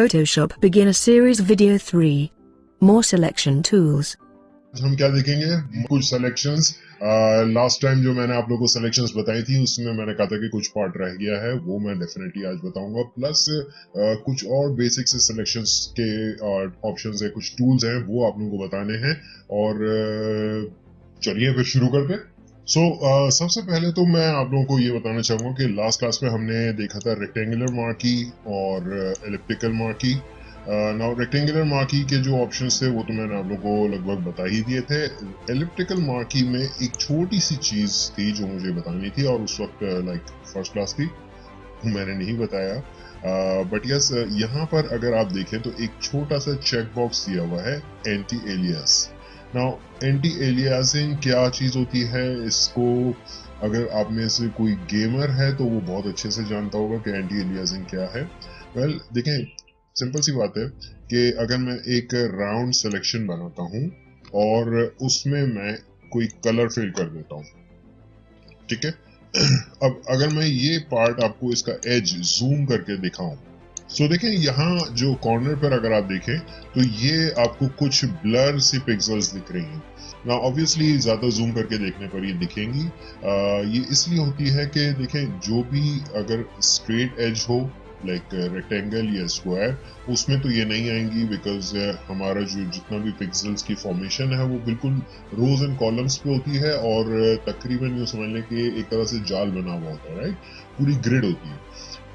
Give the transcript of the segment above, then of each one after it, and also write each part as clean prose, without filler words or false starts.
Photoshop Beginner Series Video 3. More selection tools. हम क्या देखेंगे, कुछ सिलेक्शंस। लास्ट टाइम जो मैंने आप लोगों को सिलेक्शंस बताई थी उसमें मैंने कहा था कि कुछ पार्ट रह गया है, वो मैं डेफिनेटली आज बताऊंगा। प्लस कुछ और बेसिक से सिलेक्शंस के ऑप्शंस है, कुछ टूल्स हैं, वो आप लोगों को बताने हैं। और चलिए फिर शुरू करते हैं। सबसे पहले तो मैं आप लोगों को ये बताना चाहूंगा कि लास्ट क्लास में हमने देखा था रेक्टेंगुलर मार्की और elliptical marquee. Now rectangular marquee के जो ऑप्शंस थे वो तो मैंने आप लोगों को लगभग बता ही दिए थे। एलिप्टिकल मार्की में एक छोटी सी चीज थी जो मुझे बतानी थी और उस वक्त लाइक फर्स्ट क्लास थी, मैंने नहीं बताया। बट यस, यहाँ पर अगर आप देखें तो एक छोटा सा चेक बॉक्स दिया हुआ है, anti alias. Now anti aliasing क्या चीज होती है, इसको अगर आप में से कोई गेमर है तो वो बहुत अच्छे से जानता होगा कि एंटी एलियासिंग क्या है। वेल देखें, सिंपल सी बात है कि अगर मैं एक राउंड सिलेक्शन बनाता हूं और उसमें मैं कोई कलर फिल कर देता हूं, ठीक है। अब अगर मैं ये पार्ट आपको इसका एज जूम करके दिखाऊं, सो देखें यहाँ जो कॉर्नर पर अगर आप देखें तो ये आपको कुछ ब्लर सी पिक्सेल्स दिख रही हैं। ना ऑब्वियसली ज्यादा जूम करके देखने पर ये दिखेंगी। ये इसलिए होती है कि देखें, जो भी अगर स्ट्रेट एज हो लाइक रेक्टेंगल या स्क्वायर, उसमें तो ये नहीं आएंगी, बिकॉज हमारा जो जितना भी पिक्सेल्स की फॉर्मेशन है वो बिल्कुल रोज एंड कॉलम्स पे होती है और तकरीबन यूँ समझ लें कि एक तरह से जाल बना हुआ होता है, राइट, पूरी ग्रिड होती है।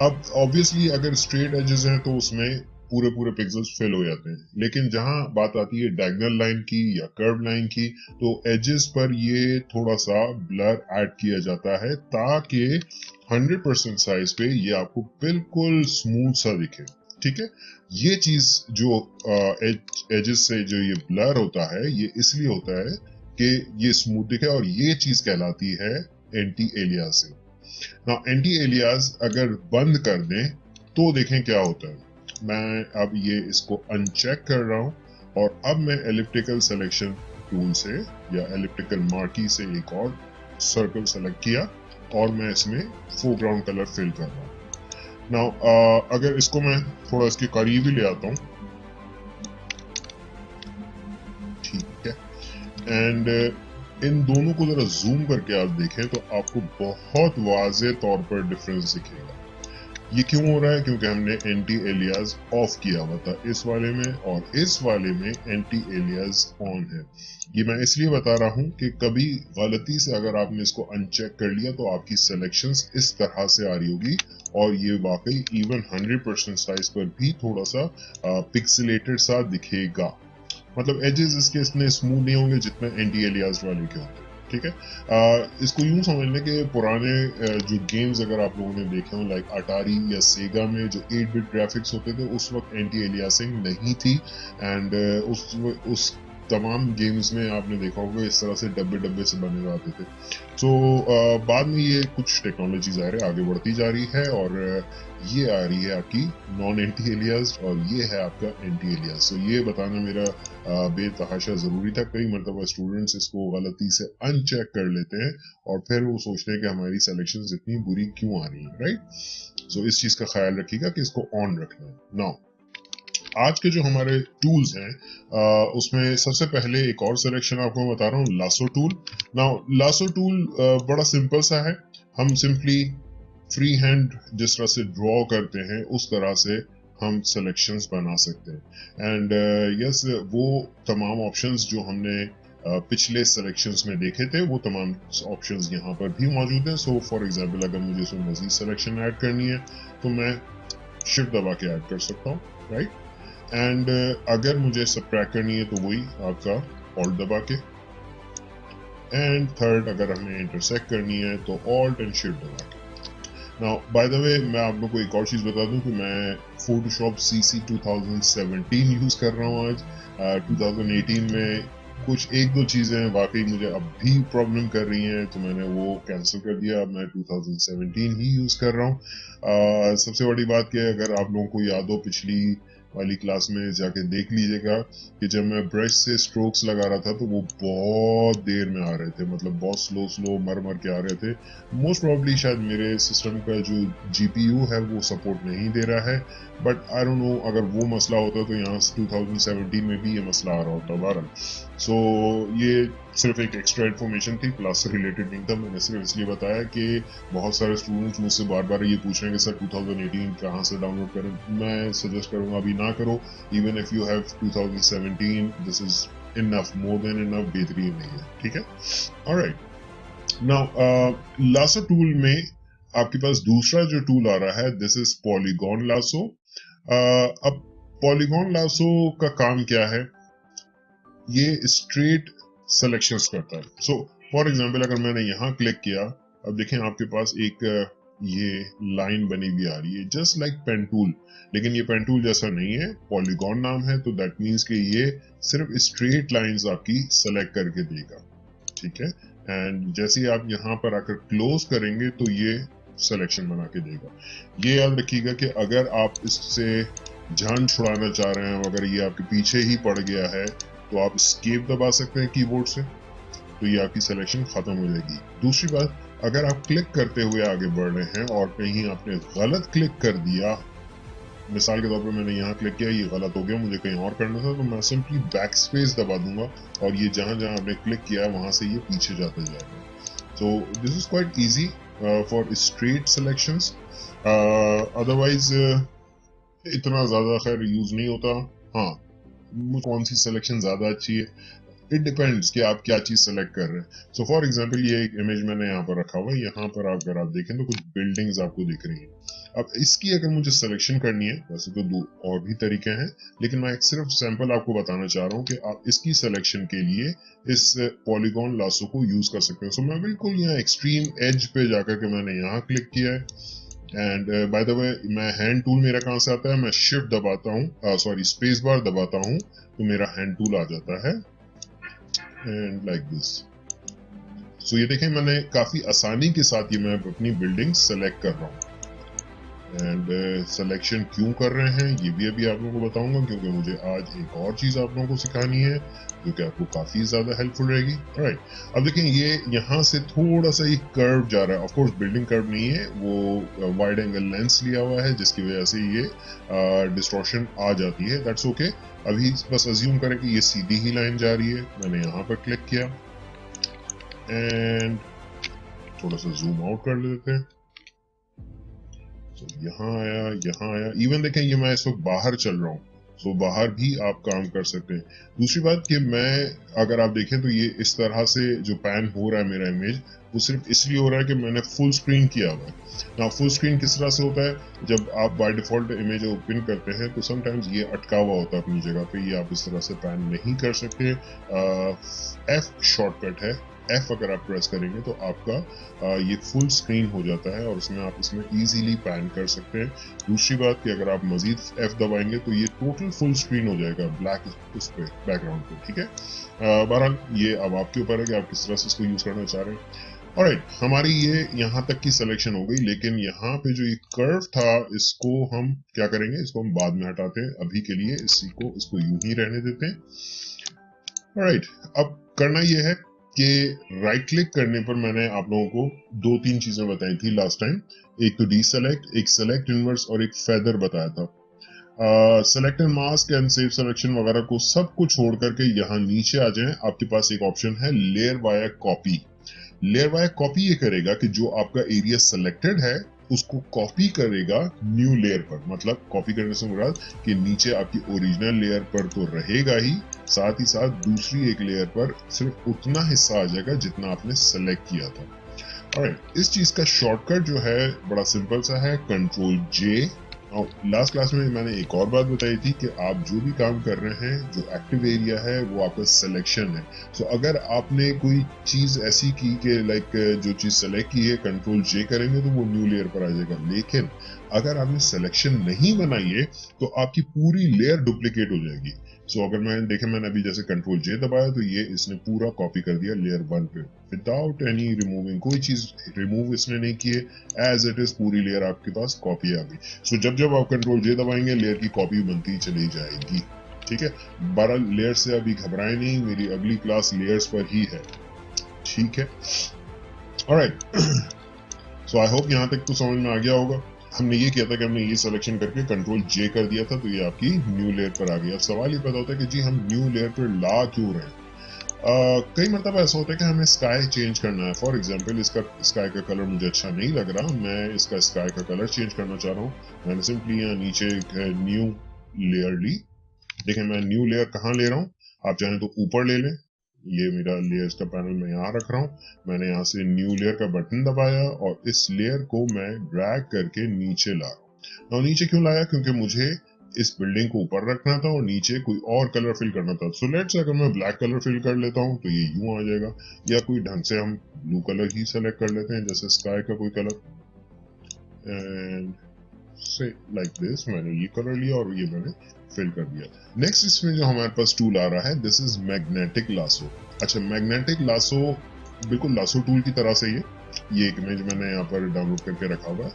अब ऑब्वियसली अगर स्ट्रेट एजेस हैं तो उसमें पूरे पूरे पिक्सेल्स फिल हो जाते हैं, लेकिन जहां बात आती है डायगोनल लाइन की या कर्व लाइन की, तो एजेस पर ये थोड़ा सा ब्लर ऐड किया जाता है ताकि 100% साइज पे ये आपको बिल्कुल स्मूथ सा दिखे, ठीक है। ये चीज जो एजेस से जो ये ब्लर होता है ये इसलिए होता है कि ये स्मूथ दिखे, और ये चीज कहलाती है एंटी एलियासिंग। ना एंटी एलियास अगर बंद कर दें तो देखें क्या होता है। मैं अब ये इसको अनचेक कर रहा हूं और अब मैं एलिप्टिकल सिलेक्शन टूल से या एलिप्टिकल मार्की से एक और सर्कल सेलेक्ट किया और मैं इसमें फोरग्राउंड कलर फिल कर रहा हूं। नाउ अगर इसको मैं थोड़ा इसके करीब ही ले आता हूं, ठीक है, एंड इन दोनों को जरा जूम करके आप देखें तो आपको बहुत वाज़े तौर पर डिफरेंस दिखेगा। ये क्यों हो रहा है? क्योंकि हमने एंटी एलियास ऑफ किया हुआ था इस वाले में, और इस वाले में एंटी एलियास ऑन है। ये मैं इसलिए बता रहा हूं कि कभी गलती से अगर आपने इसको अनचेक कर लिया तो आपकी सिलेक्शंस इस तरह से आ रही होगी, और ये वाकई इवन 100% साइज पर भी थोड़ा सा पिक्सेलेटेड सा दिखेगा। मतलब एजेस इसके इतने स्मूथ नहीं होंगे जितने एंटी एलियास वाले के होंगे, ठीक है। इसको यूं समझ लें कि पुराने जो गेम्स अगर आप लोगों ने देखे हो लाइक अटारी या सेगा में जो 8-बिट ग्राफिक्स होते थे, उस वक्त एंटी एलियासिंग नहीं थी, एंड उस तमाम गेम्स में आपने देखा होगा इस तरह से डब्बे डब्बे से बने हुए आते थे। बाद में ये कुछ टेक्नोलॉजी ज़ाहिर है आगे बढ़ती जा रही है, और ये आ रही है आपकी नॉन एंटी एलियास और ये है आपका एंटी एलियास। ये बताना मेरा बेतहाशा ज़रूरी था। कई मरतबा स्टूडेंट्स इसको गलती से अनचेक कर लेते हैं और फिर वो सोचते हैं कि हमारी सिलेक्शंस इतनी बुरी क्यों आ रही हैं, राइट। इस चीज़ का ख्याल रखिएगा कि इसको ऑन रखना है। नाउ आज के जो हमारे टूल्स हैं उसमें सबसे पहले एक और सिलेक्शन आपको मैं बता रहा हूँ, lasso tool. Now lasso tool बड़ा सिंपल सा है। हम सिंपली फ्री हैंड जिस तरह से ड्रॉ करते हैं उस तरह से हम सिलेक्शंस बना सकते हैं, एंड यस, वो तमाम ऑप्शंस जो हमने पिछले सिलेक्शंस में देखे थे वो तमाम ऑप्शंस यहाँ पर भी मौजूद हैं। फॉर एग्जांपल अगर मुझे इसमें मजीद सिलेक्शन ऐड करनी है तो मैं शिफ्ट दबा के ऐड कर सकता हूँ, राइट। एंड अगर मुझे सबट्रैक्ट करनी है तो वही आपका ऑल्ट दबा के, एंड थर्ड अगर हमें इंटरसेक्ट करनी है तो ऑल्ट एंड शिफ्ट दबा के। नाउ बाय द वे मैं आप लोग को एक और चीज़ बता दूं कि मैं फोटोशॉप CC 2017 यूज़ कर रहा हूँ आज। 2018 में कुछ एक दो चीज़ें वाकई मुझे अब भी प्रॉब्लम कर रही हैं तो मैंने वो कैंसिल कर दिया। अब मैं 2017 ही यूज़ कर रहा हूँ। सबसे बड़ी बात कि अगर आप लोगों को याद हो पिछली वाली क्लास में जाके देख लीजिएगा कि जब मैं ब्रश से स्ट्रोक्स लगा रहा था तो वो बहुत देर में आ रहे थे, मतलब बहुत स्लो स्लो मर मर के आ रहे थे। मोस्ट प्रोबेबली शायद मेरे सिस्टम का जो जीपीयू है वो सपोर्ट नहीं दे रहा है, बट आई डोंट नो, अगर वो मसला होता तो यहाँ 2017 में भी ये मसला आ रहा होता बहरहाल। सो ये सिर्फ एक एक्स्ट्रा इन्फॉर्मेशन थी, क्लास से रिलेटेड नहीं था, मैंने सिर्फ इसलिए बताया कि बहुत सारे स्टूडेंट्स मुझसे बार बार ये पूछ रहे हैं कि सर 2018 कहाँ से डाउनलोड करें। मैं सजेस्ट करूंगा अभी ना करो, even if you have 2017 this is enough, more than enough, बेहतरीन नहीं है, ठीक है। ऑलराइट, नाउ लासो टूल में आपके पास दूसरा जो टूल आ रहा है, दिस इज पॉलीगॉन लासो। अब पॉलीगॉन लासो का काम क्या है, ये स्ट्रेट सिलेक्शंस करता है। सो फॉर एग्जांपल अगर मैंने यहाँ क्लिक किया, अब देखें आपके पास एक ये लाइन बनी हुई आ रही है जस्ट लाइक पेन टूल, लेकिन ये पेन टूल जैसा नहीं है, पॉलीगॉन नाम है, तो दैट मीन्स कि ये सिर्फ स्ट्रेट लाइंस आपकी सेलेक्ट करके देगा, ठीक है। एंड जैसे ही आप यहाँ पर आकर क्लोज करेंगे तो ये सिलेक्शन बना के देगा। ये याद रखिएगा कि अगर आप इससे जान छुड़ाना चाह रहे हैं, अगर ये आपके पीछे ही पड़ गया है तो आप एस्केप दबा सकते हैं कीबोर्ड से, तो ये आपकी सिलेक्शन खत्म हो जाएगी। दूसरी बात, अगर आप क्लिक करते हुए आगे बढ़ रहे हैं और कहीं आपने गलत क्लिक कर दिया, मिसाल के तौर पर मैंने यहाँ क्लिक किया, ये गलत हो गया, मुझे कहीं और करना था, तो मैं सिंपली बैक स्पेस दबा दूंगा और ये जहां जहां आपने क्लिक किया वहां से ये पीछे जाता जाएगा। So this is quite easy for straight selections. Otherwise इतना ज्यादा खैर यूज नहीं होता। हाँ, कौन सी सिलेक्शन ज्यादा अच्छी है, इट डिपेंड्स कि आप क्या चीज सेलेक्ट कर रहे हैं। सो फॉर एग्जांपल ये एक इमेज मैंने यहाँ पर रखा हुआ है, यहाँ पर अगर आप देखें तो कुछ बिल्डिंग्स आपको दिख रही हैं। अब इसकी अगर मुझे सिलेक्शन करनी है, वैसे तो दो और भी तरीके हैं, लेकिन मैं एक सिर्फ सैंपल आपको बताना चाह रहा हूँ कि आप इसकी सिलेक्शन के लिए इस पॉलीगॉन लासो को यूज कर सकते हैं। सो मैं बिल्कुल यहाँ एक्सट्रीम एज पे जाकर के मैंने यहाँ क्लिक किया है, एंड बाय द वे मैं हैंड टूल मेरा कहाँ से आता है, मैं शिफ्ट दबाता हूँ, सॉरी स्पेस बार दबाता हूँ तो मेरा हैंड टूल आ जाता है, एंड लाइक दिस। सो ये देखें मैंने काफी आसानी के साथ ये मैं अपनी बिल्डिंग सेलेक्ट कर रहा हूँ। एंड सिलेक्शन क्यों कर रहे हैं ये भी अभी आप लोगों को बताऊंगा, क्योंकि मुझे आज एक और चीज आप लोगों को सिखानी है जो कि आपको काफी ज्यादा हेल्पफुल रहेगी। राइट, अब देखें ये यहाँ से थोड़ा सा एक कर्व जा रहा है, ऑफ कोर्स बिल्डिंग कर्व नहीं है, वो वाइड एंगल लेंस लिया हुआ है जिसकी वजह से ये डिस्टॉर्शन आ जाती है, दैट्स ओके। अभी बस अज्यूम करें कि ये सीधी ही लाइन जा रही है, मैंने यहाँ पर क्लिक किया एंड थोड़ा सा जूम आउट कर लेते हैं, तो यहाँ आया, इवन देखें ये मैं इस वक्त बाहर चल रहा हूँ, तो बाहर भी आप काम कर सकते हैं। दूसरी बात कि मैं अगर आप देखें तो ये इस तरह से जो पैन हो रहा है मेरा इमेज, वो सिर्फ इसलिए हो रहा है कि मैंने फुल स्क्रीन किया हुआ है ना। फुल स्क्रीन किस तरह से होता है, जब आप बाय डिफॉल्ट इमेज ओपन करते हैं तो समटाइम्स ये अटका हुआ होता है अपनी जगह पे, ये आप इस तरह से पैन नहीं कर सकते। F शॉर्टकट है, F अगर आप प्रेस करेंगे तो आपका ये फुल स्क्रीन हो जाता है और उसमें आप इसमें इजीली पैन कर सकते हैं। दूसरी बात कि अगर आप मजीद F दबाएंगे तो ये टोटल फुल स्क्रीन हो जाएगा ब्लैक उस पे बैकग्राउंड पे, ठीक है। बहरहाल ये अब आपके ऊपर है कि आप किस तरह से इसको यूज करना चाह रहे हैं। ऑलराइट, हमारी ये यहाँ तक की सिलेक्शन हो गई, लेकिन यहाँ पे जो ये कर्व था इसको हम क्या करेंगे, इसको हम बाद में हटाते हैं, अभी के लिए इसको यूं ही रहने देते हैं। ऑलराइट, अब करना ये है कि राइट क्लिक करने पर मैंने आप लोगों को दो तीन चीजें बताई थी लास्ट टाइम, एक तो डीसेलेक्ट, एक सेलेक्ट इनवर्स और एक फेदर बताया था। Select and mask and save selection वगैरह को सब कुछ छोड़ करके यहाँ नीचे आ जाएं, आपके पास एक ऑप्शन है layer via copy. Layer via copy ये करेगा कि जो आपका एरिया सेलेक्टेड है उसको कॉपी करेगा न्यू लेयर पर, मतलब कॉपी करने से मुराद कि नीचे आपकी ओरिजिनल लेयर पर तो रहेगा ही, साथ ही साथ दूसरी एक लेयर पर सिर्फ उतना हिस्सा आ जाएगा जितना आपने सेलेक्ट किया था। ऑलराइट, इस चीज का शॉर्टकट जो है बड़ा सिंपल सा है, कंट्रोल J। और लास्ट क्लास में मैंने एक और बात बताई थी कि आप जो भी काम कर रहे हैं, जो एक्टिव एरिया है वो आपका सिलेक्शन है। सो अगर आपने कोई चीज ऐसी की कि लाइक जो चीज सेलेक्ट की है, कंट्रोल J करेंगे तो वो न्यू लेयर पर आ जाएगा, लेकिन अगर आपने सिलेक्शन नहीं बनाई है तो आपकी पूरी लेयर डुप्लीकेट हो जाएगी। सो अगर मैं देखें, मैंने अभी जैसे कंट्रोल जे दबाया तो ये इसने पूरा कॉपी कर दिया लेयर 1 पे विदाउट एनी रिमूविंग, कोई चीज रिमूव इसने नहीं किए, एज इट इज पूरी लेयर आपके पास कॉपी आ गई। सो जब जब आप कंट्रोल जे दबाएंगे लेयर की कॉपी बनती चली जाएगी। ठीक है, 12 लेयर से अभी घबराए नहीं, मेरी अगली क्लास लेयर्स पर ही है। ठीक है, ऑलराइट। सो आई होप यहाँ तक तो समझ में आ गया होगा। हमने ये किया था कि हमने ये सिलेक्शन करके कंट्रोल जे कर दिया था, तो ये आपकी न्यू लेयर पर आ गई। अब सवाल ये पैदा होता है कि जी हम न्यू लेयर पर ला क्यों रहे हैं। कई मतलब ऐसा होता है कि हमें स्काई चेंज करना है। फॉर एग्जांपल इसका स्काई का कलर मुझे अच्छा नहीं लग रहा, मैं इसका स्काई का कलर चेंज करना चाह रहा हूँ। मैंने सिंपली यहाँ नीचे न्यू लेयर ली। देखिए मैं न्यू लेयर कहाँ ले रहा हूँ, आप चाहें तो ऊपर ले लें, ये मेरा लेयर्स का पैनल मैं यहाँ रख रहा हूँ। मैंने यहाँ से न्यू लेयर का बटन दबाया और इस लेयर को मैं ड्रैग करके नीचे ला रहा हूँ। और नीचे क्यों लाया, क्योंकि मुझे इस बिल्डिंग को ऊपर रखना था और नीचे कोई और कलर फिल करना था। सो लेट्स अगर मैं ब्लैक कलर फिल कर लेता हूँ तो ये यूं आ जाएगा, या कोई ढंग से हम ब्लू कलर ही सेलेक्ट कर लेते हैं, जैसे स्काई का कोई कलर, एंड से लाइक दिस। मैंने ये कलर लिया और ये मैंने फिल कर दिया। नेक्स्ट इसमें जो हमारे पास टूल आ रहा है, दिस इज मैग्नेटिक लासो। अच्छा, मैग्नेटिक लासो बिल्कुल लासो टूल की तरह से ये एक इमेज मैंने यहाँ पर डाउनलोड करके रखा हुआ है।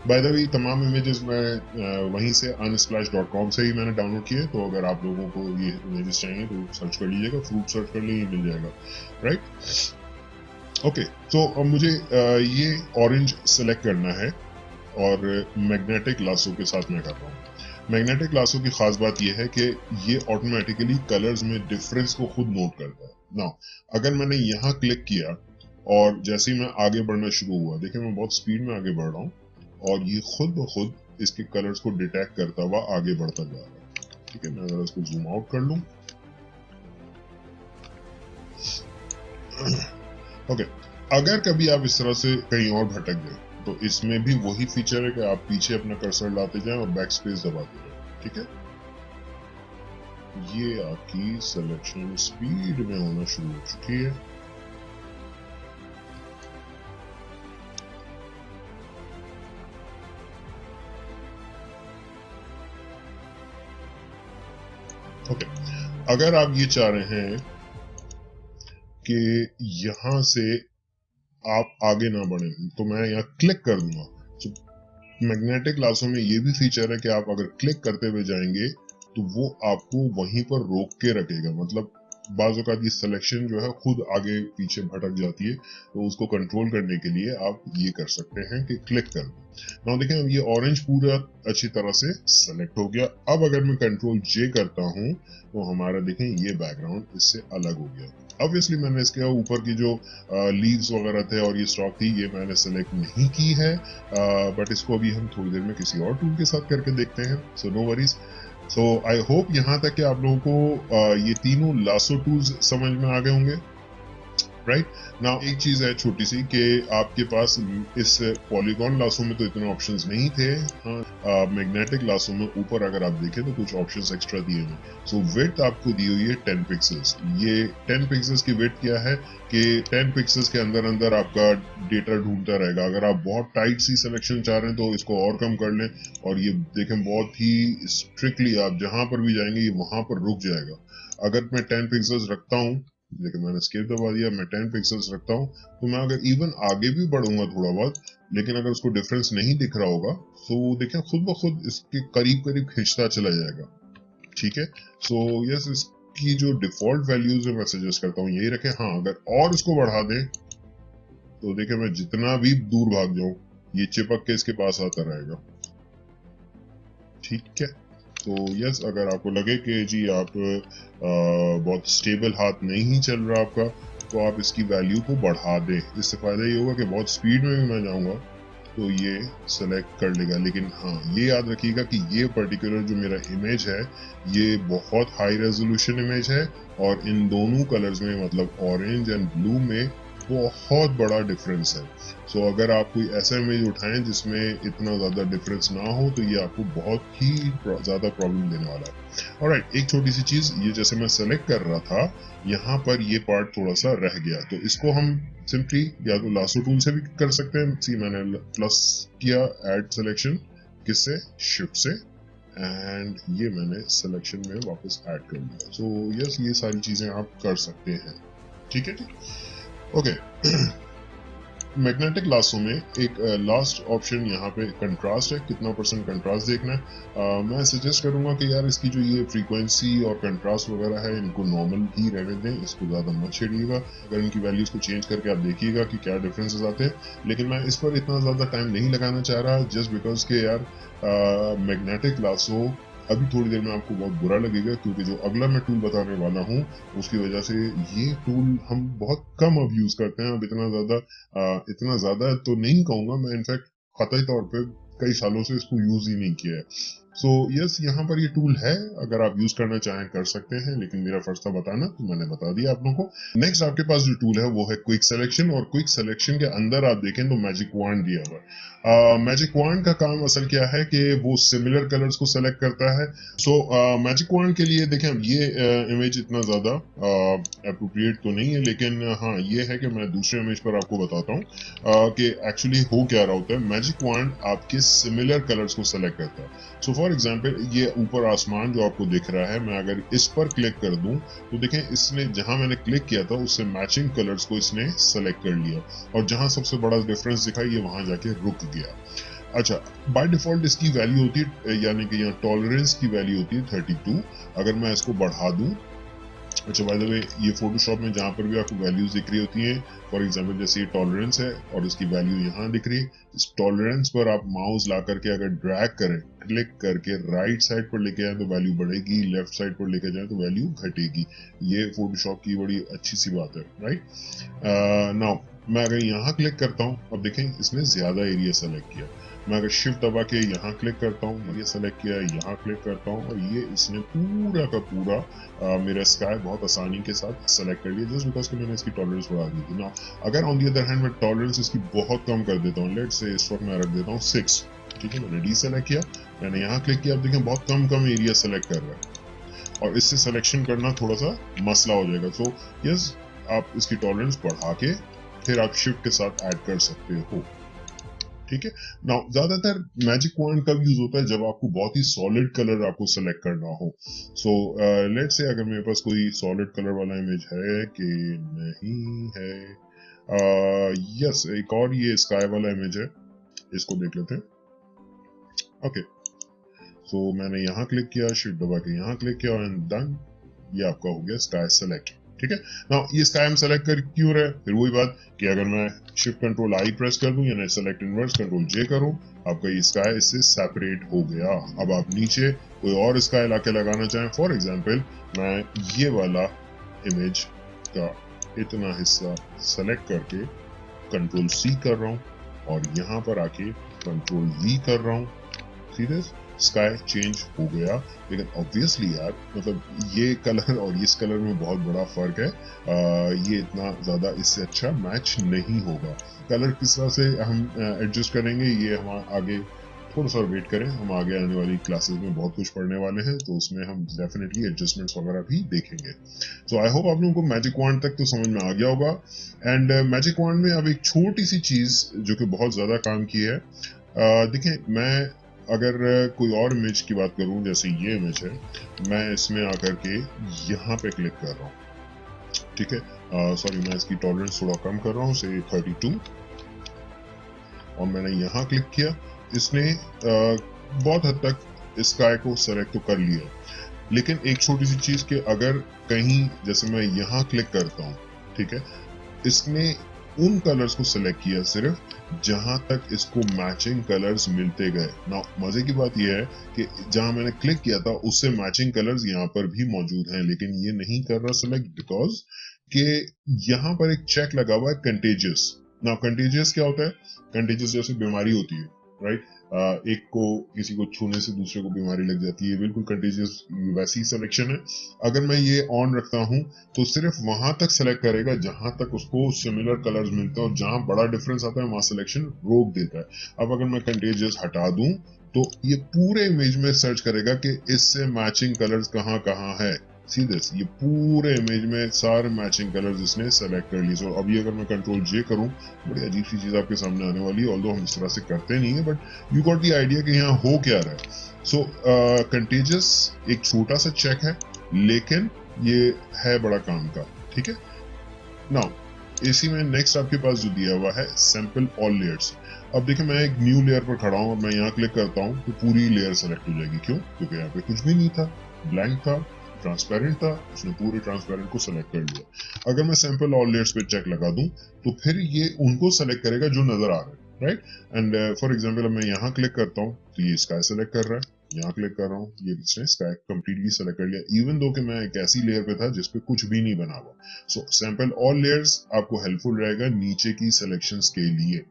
बाय द वे तमाम इमेजेस मैं वहीं से unsplash.com से ही मैंने डाउनलोड किए, तो अगर आप लोगों को ये इमेजेस चाहिए तो सर्च कर लीजिएगा, फ्रूट सर्च कर लीजिए, मिल जाएगा। Right, okay. तो अब मुझे ये ऑरेंज सेलेक्ट करना है और मैग्नेटिक लासो के साथ मैं कर रहा हूँ। मैग्नेटिक लासो की खास बात यह है कि ये ऑटोमेटिकली कलर्स में डिफरेंस को खुद नोट करता है। नाउ अगर मैंने यहाँ क्लिक किया और जैसे ही मैं आगे बढ़ना शुरू हुआ, देखिए मैं बहुत स्पीड में आगे बढ़ रहा हूँ और ये खुद ब खुद इसके कलर्स को डिटेक्ट करता हुआ आगे बढ़ता जा रहा है। ठीक है, मैं अगर इसको जूम आउट कर लूं, ओके। अगर कभी आप इस तरह से कहीं और भटक गए तो इसमें भी वही फीचर है कि आप पीछे अपना कर्सर लाते जाएं और बैक स्पेस दबाते जाएं। ठीक है, ये आपकी सिलेक्शन स्पीड में होना शुरू हो चुकी है। ओके, अगर आप ये चाह रहे हैं कि यहां से आप आगे ना बढ़े तो मैं यहाँ क्लिक कर दूंगा। तो मैग्नेटिक लासो में ये भी फीचर है कि आप अगर क्लिक करते हुए जाएंगे तो वो आपको वहीं पर रोक के रखेगा। मतलब बाज़ औक़ात ये सिलेक्शन जो है खुद आगे पीछे भटक जाती है, तो उसको कंट्रोल करने के लिए आप ये कर सकते हैं कि क्लिक कर दो। नाउ देखें, अब ये ऑरेंज पूरा अच्छी तरह से सेलेक्ट हो गया। अब अगर मैं कंट्रोल जे करता हूं तो हमारा देखें ये बैकग्राउंड इससे अलग हो गया। ऑब्वियसली मैंने इसके ऊपर की जो लीव्स वगैरह थे और ये स्टॉक थी ये मैंने सेलेक्ट नहीं की है, बट इसको अभी हम थोड़ी देर में किसी और टूल के साथ करके देखते हैं। So no worries. So I hope यहाँ तक कि आप लोगों को ये तीनों लासो टूल्स समझ में आ गए होंगे। राइट नाउ एक चीज है छोटी सी कि आपके पास इस पॉलीगॉन लासो में तो इतने ऑप्शंस नहीं थे। हाँ, मैग्नेटिक लासो में ऊपर अगर आप देखें तो कुछ ऑप्शंस एक्स्ट्रा दिए हुए। सो विड्थ आपको दी हुई है 10 पिक्सेल्स। ये 10 पिक्सेल्स की विड्थ क्या है कि 10 पिक्सेल्स के अंदर अंदर आपका डेटा ढूंढता रहेगा। अगर आप बहुत टाइट सी सिलेक्शन चाह रहे हैं तो इसको और कम कर लें, और ये देखें बहुत ही स्ट्रिक्टली आप जहां पर भी जाएंगे ये वहां पर रुक जाएगा। अगर मैं 10 पिक्सेल्स रखता हूँ, लेकिन मैंने स्केप दबा दिया, मैं 10 पिक्सेल्स रखता हूँ, तो मैं अगर इवन आगे भी बढ़ूंगा थोड़ा बहुत, लेकिन अगर उसको डिफरेंस नहीं दिख रहा होगा तो देखिए खुद ब खुद इसके करीब करीब खिंचता चला जाएगा। ठीक है, सो यस, इसकी जो डिफॉल्ट वैल्यूज है मैं सजेस्ट करता हूँ यही रखें। हाँ, अगर और इसको बढ़ा दें तो देखिए मैं जितना भी दूर भाग जाऊं ये चिपक के इसके पास आता रहेगा। ठीक है, तो यस, अगर आपको लगे कि जी आप बहुत स्टेबल हाथ नहीं चल रहा आपका, तो आप इसकी वैल्यू को बढ़ा दें। इससे फायदा ये होगा कि बहुत स्पीड में भी मैं जाऊंगा तो ये सेलेक्ट कर लेगा। लेकिन हाँ, ये याद रखिएगा कि ये पर्टिकुलर जो मेरा इमेज है ये बहुत हाई रेजोल्यूशन इमेज है, और इन दोनों कलर्स में मतलब ऑरेंज एंड ब्लू में बहुत बड़ा डिफरेंस है। सो अगर आप कोई ऐसा इमेज उठाएं जिसमें इतना ज्यादा डिफरेंस ना हो तो ये आपको बहुत ही ज्यादा प्रॉब्लम देने वाला है। ऑलराइट, एक छोटी सी चीज, ये जैसे मैं सेलेक्ट कर रहा था यहाँ पर ये पार्ट थोड़ा सा रह गया, तो इसको हम सिंपली या तो लासो टूल से भी कर सकते हैं। सी मैंने प्लस किया ऐड सिलेक्शन, किससे, शिफ्ट से, एंड ये मैंने सिलेक्शन में वापस ऐड कर दिया। सो यस, ये सारी चीजें आप कर सकते हैं। ठीक है, ओके। मैग्नेटिक लासो में एक लास्ट ऑप्शन यहाँ पे कंट्रास्ट है, कितना परसेंट कंट्रास्ट देखना है। मैं सजेस्ट करूंगा कि यार इसकी जो ये फ्रीक्वेंसी और कंट्रास्ट वगैरह है इनको नॉर्मल ही रहने दें, इसको ज़्यादा मत छेड़िएगा। अगर इनकी वैल्यूज को चेंज करके आप देखिएगा कि क्या डिफरेंसेस आते हैं, लेकिन मैं इस पर इतना ज़्यादा टाइम नहीं लगाना चाह रहा, जस्ट बिकॉज के यार मैग्नेटिक लासो अभी थोड़ी देर में आपको बहुत बुरा लगेगा, क्योंकि जो अगला मैं टूल बताने वाला हूँ उसकी वजह से ये टूल हम बहुत कम अब यूज करते हैं। अब इतना ज्यादा तो नहीं कहूंगा मैं, इनफैक्ट कतई तौर पे कई सालों से इसको यूज ही नहीं किया है। सो यस, यहाँ पर ये टूल है, अगर आप यूज करना चाहें कर सकते हैं, लेकिन मेरा फर्ज था बताना तो मैंने बता दिया आप लोगों को। नेक्स्ट आपके पास जो टूल है वो है क्विक सिलेक्शन, और क्विक सिलेक्शन के अंदर आप देखें तो मैजिक वांड दिया हुआ है। मैजिक वांड का काम असल क्या है कि वो सिमिलर कलर्स को सेलेक्ट करता है। सो मैजिक वांड के लिए देखें, अब ये इमेज इतना ज्यादा अप्रोप्रिएट तो नहीं है, लेकिन हाँ ये है कि मैं दूसरे इमेज पर आपको बताता हूँ कि एक्चुअली हो क्या रहा होता है। मैजिक वांड आपके सिमिलर कलर्स को सेलेक्ट करता है। सो फॉर एग्जांपल ये ऊपर आसमान जो आपको दिख रहा है, मैं अगर इस पर क्लिक कर दूं तो देखें इसने जहां मैंने क्लिक किया था उससे मैचिंग कलर्स को इसने सेलेक्ट कर लिया, और जहां सबसे बड़ा डिफरेंस दिखा ये वहां जाके रुक गया। अच्छा, बाय डिफॉल्ट इसकी वैल्यू होती है, यानी कि यहाँ टॉलरेंस की वैल्यू होती है 32। अगर मैं इसको बढ़ा दूं, अच्छा बाय द वे ये फोटोशॉप में जहां पर भी आपको वैल्यूज दिख रही होती हैं, फॉर एग्जांपल जैसे ये टॉलरेंस है और इसकी वैल्यू यहाँ दिख रही है, इस टॉलरेंस पर आप माउस ला करके अगर ड्रैग करें, क्लिक करके राइट साइड पर लेके जाए तो वैल्यू बढ़ेगी, लेफ्ट साइड पर लेके जाए तो वैल्यू घटेगी। ये फोटोशॉप की बड़ी अच्छी सी बात है, राइट। नाउ मैं अगर यहाँ क्लिक करता हूँ, अब देखें इसने ज्यादा एरिया सेलेक्ट किया। मैं अगर शिफ्ट दबा के यहाँ क्लिक करता हूँ, ये सेलेक्ट किया, यहाँ क्लिक करता हूँ, और ये इसने पूरा का पूरा मेरा स्काई बहुत आसानी के साथ सेलेक्ट कर लिया, जस्ट बिकॉज कि मैंने इसकी टॉलरेंस बढ़ा दी थी ना। अगर ऑन दी अदर हैंड मैं टॉलरेंस इसकी बहुत कम कर देता हूँ, लेट्स से इस वक्त मैं रख देता हूँ 6, ठीक है, मैंने डी सेलेक्ट किया, मैंने यहाँ क्लिक किया, अब देखें बहुत कम एरिया सेलेक्ट कर रहा है, और इससे सिलेक्शन करना थोड़ा सा मसला हो जाएगा। सो यस, आप इसकी टॉलरेंस बढ़ा के फिर आप शिफ्ट के साथ ऐड कर सकते हो, ठीक है। नाउ ज्यादातर मैजिक वांड कब यूज होता है, जब आपको बहुत ही सॉलिड कलर आपको सेलेक्ट करना हो। सो लेट्स से अगर मेरे पास कोई सॉलिड कलर वाला इमेज है कि नहीं है, यस एक और ये स्काई वाला इमेज है, इसको देख लेते हैं। ओके, सो मैंने यहाँ क्लिक किया, शिफ्ट दबा के यहाँ क्लिक किया एंड डन, ये आपका हो गया स्काई सेलेक्ट, ठीक है। नाउ ये स्काई हम सेलेक्ट कर क्यों रहे, फिर वही बात कि अगर मैं शिफ्ट कंट्रोल आई प्रेस कर दूं, यानी सेलेक्ट इनवर्स कंट्रोल जे करूं, आपका ये स्काई इससे सेपरेट हो गया। अब आप नीचे कोई और स्काई लाके लगाना चाहें, फॉर एग्जांपल मैं ये वाला इमेज का इतना हिस्सा सेलेक्ट करके कंट्रोल सी कर रहा हूं, और यहाँ पर आके कंट्रोल वी कर रहा हूं, सीधे स्काई चेंज हो गया। लेकिन ऑब्वियसली यार, मतलब ये कलर और इस कलर में बहुत बड़ा फर्क है, ये इतना ज्यादा इससे अच्छा मैच नहीं होगा। कलर किस तरह से हम एडजस्ट करेंगे, ये हम आगे थोड़ा सा वेट करें, हम आगे आने वाली क्लासेस में बहुत कुछ पढ़ने वाले हैं, तो उसमें हम डेफिनेटली एडजस्टमेंट्स वगैरह भी देखेंगे। सो आई होप आप लोगों को मैजिक वांड तक तो समझ में आ गया होगा। एंड मैजिक वांड में अब एक छोटी सी चीज जो कि बहुत ज्यादा काम की है, देखिए मैं अगर कोई और इमेज की बात करूं, जैसे ये इमेज है, मैं इसमें आकर के यहाँ पे क्लिक कर रहा हूँ, ठीक है, सॉरी मैं इसकी टॉलरेंस थोड़ा कम कर रहा हूँ, से 32, और मैंने यहाँ क्लिक किया, इसने बहुत हद तक स्काई को सेलेक्ट तो कर लिया, लेकिन एक छोटी सी चीज के अगर कहीं जैसे मैं यहाँ क्लिक करता हूँ, ठीक है, इसने उन कलर्स को सेलेक्ट किया सिर्फ जहां तक इसको मैचिंग कलर्स मिलते गए। ना मजे की बात यह है कि जहां मैंने क्लिक किया था उससे मैचिंग कलर्स यहाँ पर भी मौजूद हैं, लेकिन ये नहीं कर रहा सेलेक्ट, बिकॉज कि यहाँ पर एक चेक लगा हुआ है कंटेजियस। ना कंटेजियस क्या होता है, कंटेजियस जैसे बीमारी होती है, राइट, एक को किसी को छूने से दूसरे को बीमारी लग जाती है, बिल्कुल कंटेजियस वैसी सिलेक्शन है। अगर मैं ये ऑन रखता हूं तो सिर्फ वहां तक सेलेक्ट करेगा जहां तक उसको सिमिलर कलर्स मिलते हैं, और जहां बड़ा डिफरेंस आता है वहां सिलेक्शन रोक देता है। अब अगर मैं कंटेजियस हटा दूं तो ये पूरे इमेज में सर्च करेगा कि इससे मैचिंग कलर्स कहां कहां है, सी दिस, ये पूरे इमेज में सारे मैचिंग कलर्स इसने सेलेक्ट कर लिए। सो अभी अगर मैं कंट्रोल जे करूं, बड़ी अजीब सी चीज आपके सामने आने वाली है, ऑल्दो हम इस तरह से करते नहीं है, but you got the idea कि यहाँ हो क्या रहा है। सो कंटेजियस एक छोटा सा चेक है, लेकिन ये है बड़ा काम का, ठीक है। नाउ इसी में नेक्स्ट आपके पास जो दिया हुआ है सैंपल ऑल लेयर्स। अब देखिए मैं एक न्यू लेयर पर खड़ा हूं और मैं यहाँ क्लिक करता हूँ तो पूरी लेयर सेलेक्ट हो जाएगी। क्यों? क्योंकि यहाँ पे कुछ भी नहीं था, ब्लैंक था, ट्रांसपेरेंट था, उसने पूरे ट्रांसपेरेंट को सेलेक्ट कर लिया। अगर मैं सैंपल ऑल लेयर्स पे चेक लगा दूं तो फिर ये उनको सेलेक्ट करेगा जो नजर आ रहा है, राइट। एंड फॉर एग्जाम्पल मैं यहाँ क्लिक करता हूँ तो ये स्काई सेलेक्ट कर रहा है, यहाँ क्लिक कर रहा हूँ ये इसने स्काई कंप्लीटली सेलेक्ट कर लिया, इवन दो कि मैं एक ऐसी लेयर पे था जिसपे कुछ भी नहीं बना हुआ। सो सैंपल ऑल लेयर्स आपको हेल्पफुल रहेगा नीचे की सिलेक्शंस के लिए।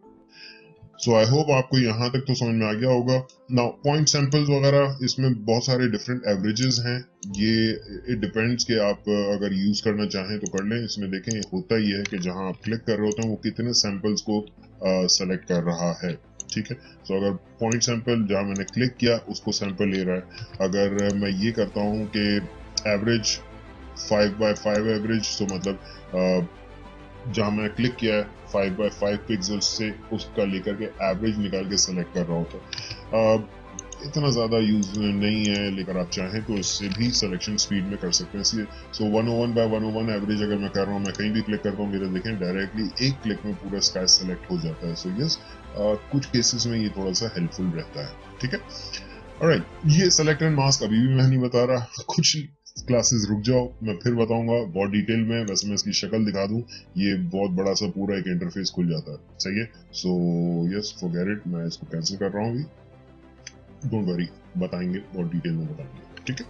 सो आई होप आपको यहाँ तक तो समझ में आ गया होगा। नाउ पॉइंट सैंपल्स वगैरह, इसमें बहुत सारे डिफरेंट एवरेजेस हैं, ये इट डिपेंड्स कि आप अगर यूज करना चाहें तो कर लें। इसमें देखें होता ही है कि जहां आप क्लिक कर रहे होते हैं वो कितने सैंपल्स को सेलेक्ट कर रहा है, ठीक है। सो अगर पॉइंट सैंपल जहां मैंने क्लिक किया उसको सैंपल ले रहा है। अगर मैं ये करता हूँ कि एवरेज 5x5 एवरेज, तो मतलब जहां मैंने क्लिक किया है 5x5 पिक्सल्स से उसका लेकर के एवरेज निकाल के सेलेक्ट कर रहा होता। इतना ज्यादा यूज नहीं है, लेकिन आप चाहें तो इससे भी सिलेक्शन स्पीड में कर सकते हैं। सो 101/101 एवरेज अगर मैं कर रहा हूँ, मैं कहीं भी क्लिक करता हूँ, मेरे देखें डायरेक्टली एक क्लिक में पूरा स्काई सेलेक्ट हो जाता है। सो यस, कुछ केसेस में ये थोड़ा सा हेल्पफुल रहता है, ठीक है। ऑलराइट, ये सेलेक्ट एंड मास्क अभी भी मैं नहीं बता रहा, कुछ क्लासेस रुक जाओ, मैं फिर बताऊंगा बहुत डिटेल में। वैसे मैं इसकी शक्ल दिखा दूं, ये बहुत बड़ा सा पूरा एक इंटरफेस खुल जाता है, सही है। सो यस, फॉरगेट इट, मैं इसको कैंसिल कर रहा हूँ अभी, डोंट वरी, बताएंगे बहुत डिटेल में बताएंगे, ठीक है।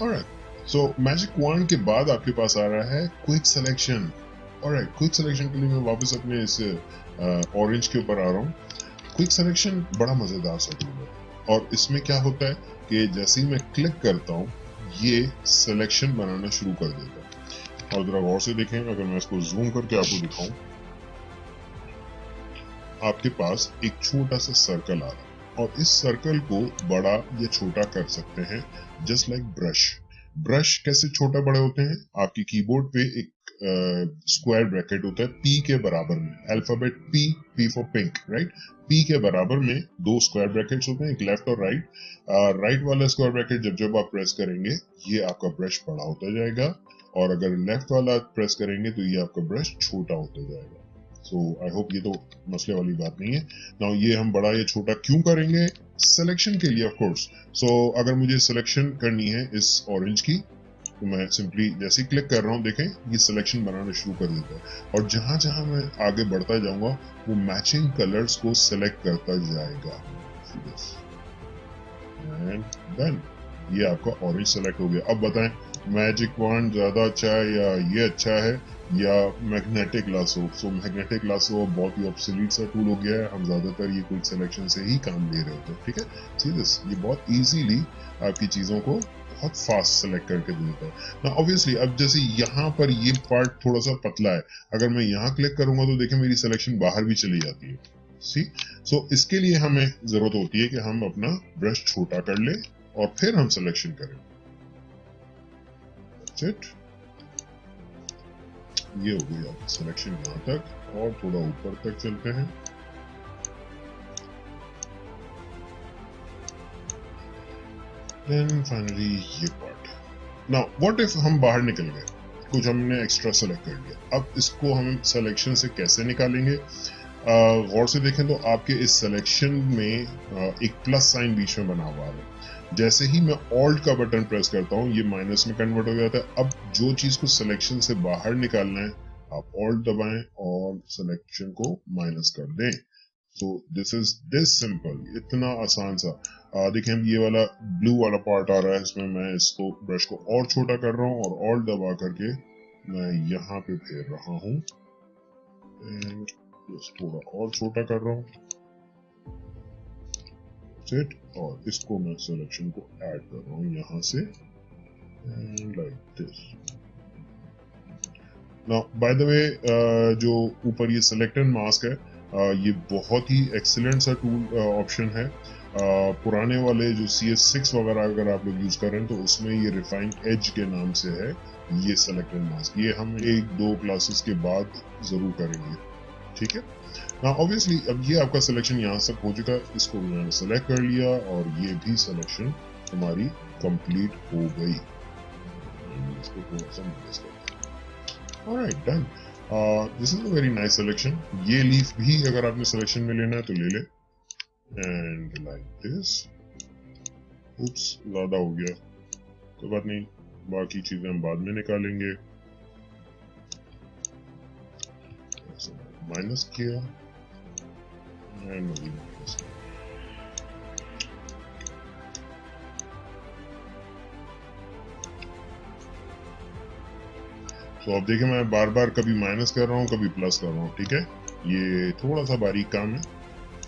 ऑलराइट, सो मैजिक वॉन्ड के बाद आपके पास आ रहा है quick selection. Alright, quick selection के लिए मैं वापस अपने इस ऑरेंज के ऊपर आ रहा हूँ। क्विक सिलेक्शन बड़ा मजेदार सा टूल है, और इसमें क्या होता है कि जैसे ही मैं क्लिक करता हूँ ये सिलेक्शन बनाना शुरू कर देता है। और जरा गौर से देखें, अगर मैं इसको जूम करके आपको दिखाऊं, आपके पास एक छोटा सा सर्कल आ रहा है, और इस सर्कल को बड़ा या छोटा कर सकते हैं जस्ट लाइक ब्रश। ब्रश कैसे छोटा बड़े होते हैं? आपकी कीबोर्ड पे एक स्क्वायर ब्रैकेट होता है पी के बराबर में, alphabet P, P for pink, right. P के बराबर में दो स्क्वायर ब्रैकेट्स होते हैं, एक लेफ्ट और राइट। राइट वाला स्क्वायर ब्रैकेट जब जब आप प्रेस करेंगे ये आपका ब्रश बड़ा होता जाएगा, और अगर लेफ्ट वाला प्रेस करेंगे तो ये आपका ब्रश छोटा होता जाएगा। सो आई होप ये तो मसले वाली बात नहीं है। नाउ ये हम बड़ा या छोटा क्यों करेंगे? सिलेक्शन के लिए, ऑफ कोर्स। सो अगर मुझे सिलेक्शन करनी है इस ऑरेंज की, तो मैं सिंपली जैसे ही क्लिक कर रहा हूँ, देखें ये सिलेक्शन बनाना शुरू कर देता है, और जहां जहां मैं आगे बढ़ता जाऊंगा वो मैचिंग कलर्स को सिलेक्ट करता जाएगा। एंड देन ये आपका ऑरेंज सेलेक्ट हो गया। अब बताएं मैजिक वॉन्ड ज्यादा अच्छा है या ये अच्छा है या magnetic lasso? So magnetic lasso बहुत ही ऑब्सोलीट सा टूल हो गया है, हम ज्यादातर ये क्विक सिलेक्शन से ही काम ले रहे होते हैं, ठीक है। सी दिस, ये बहुत इजीली आपकी चीजों को बहुत फास्ट सेलेक्ट करके देता है ना। ऑब्वियसली अब जैसे यहाँ पर ये पार्ट थोड़ा सा पतला है, अगर मैं यहाँ क्लिक करूंगा तो देखें मेरी सिलेक्शन बाहर भी चली जाती है, सी। सो इसके लिए हमें जरूरत होती है कि हम अपना ब्रश छोटा कर ले और फिर हम सिलेक्शन करें। That's it. ये हो गई आपकी सिलेक्शन यहाँ तक, और थोड़ा ऊपर तक चलते हैं। देन फाइनली ये पार्ट। नाउ व्हाट इफ हम बाहर निकल गए, कुछ हमने एक्स्ट्रा सेलेक्ट कर लिया, अब इसको हम सिलेक्शन से कैसे निकालेंगे? गौर से देखें तो आपके इस सिलेक्शन में एक प्लस साइन बीच में बना हुआ है। जैसे ही मैं ऑल्ट का बटन प्रेस करता हूँ ये माइनस में कन्वर्ट हो जाता है। अब जो चीज को सिलेक्शन से बाहर निकालना है आप ऑल्ट दबाएं और सिलेक्शन को माइनस कर दें। So this is this simple, इतना आसान सा। देखें ये वाला ब्लू वाला पार्ट आ रहा है, इसमें मैं इसको ब्रश को और छोटा कर रहा हूँ और ऑल्ट दबा करके मैं यहाँ पे फेर रहा हूँ, थोड़ा और छोटा कर रहा हूँ, सेट, और इसको मैं सिलेक्शन को ऐड कर रहा हूँ यहाँ से, like this. Now by the way जो ऊपर ये सिलेक्ट एंड मास्क है, ये बहुत ही एक्सीलेंट सा टूल ऑप्शन है। पुराने वाले जो CS6 वगैरह अगर आप लोग यूज कर रहे हैं तो उसमें ये रिफाइंड एज के नाम से है ये सेलेक्टेड मास्क। ये हम 1-2 क्लासेस के बाद जरूर करेंगे, ठीक है ना। ऑब्वियसली अब ये आपका सिलेक्शन यहाँ तक हो चुका, इसको मैंने सेलेक्ट कर लिया और ये भी सिलेक्शन हमारी कंप्लीट हो गई। इसको थोड़ा सा मिस कर दिया। Alright, done. This is a very nice selection. ये लीफ भी अगर आपने सिलेक्शन में लेना है तो ले ले, एंड लाइक दिस। उप्स, ज्यादा हो गया तो बात नहीं, बाकी चीजें हम बाद में निकालेंगे। माइनस किया एंड माइनस किया। तो अब देखिए मैं बार बार कभी माइनस कर रहा हूँ कभी प्लस कर रहा हूँ, ठीक है। ये थोड़ा सा बारीक काम है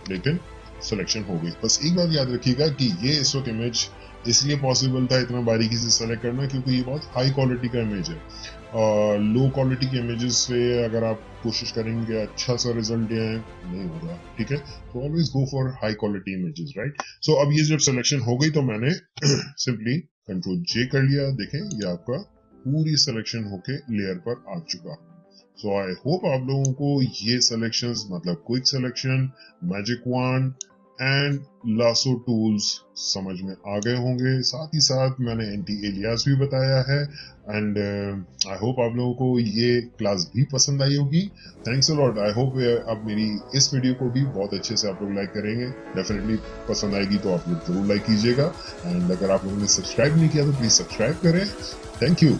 लेकिन सिलेक्शन हो गई। बस एक बात याद रखिएगा कि ये इस वक्त इमेज इसलिए पॉसिबल था इतना बारीकी से सेलेक्ट करना क्योंकि ये बहुत हाई क्वालिटी का इमेज है। लो क्वालिटी के इमेजेस से अगर आप कोशिश करेंगे अच्छा सा रिजल्ट ये नहीं होगा, ठीक है। तो always go for high quality images, right. So अब ये जब सिलेक्शन हो गई तो मैंने सिंपली Ctrl J कर लिया। देखें ये आपका पूरी सिलेक्शन होके लेयर पर आ चुका। सो आई होप आप लोगों को ये सिलेक्शंस मतलब quick selection, magic wand and lasso tools समझ में आ गए होंगे। साथ ही साथ मैंने एंटी एलियास भी बताया है एंड आई होप आप लोगों को ये क्लास भी पसंद आई होगी। Thanks a lot. I hope आप मेरी इस वीडियो को भी बहुत अच्छे से आप लोग लाइक करेंगे। डेफिनेटली पसंद आएगी तो आप लोग जरूर लाइक कीजिएगा एंड अगर आप लोगों ने सब्सक्राइब नहीं किया तो प्लीज सब्सक्राइब करें। Thank you.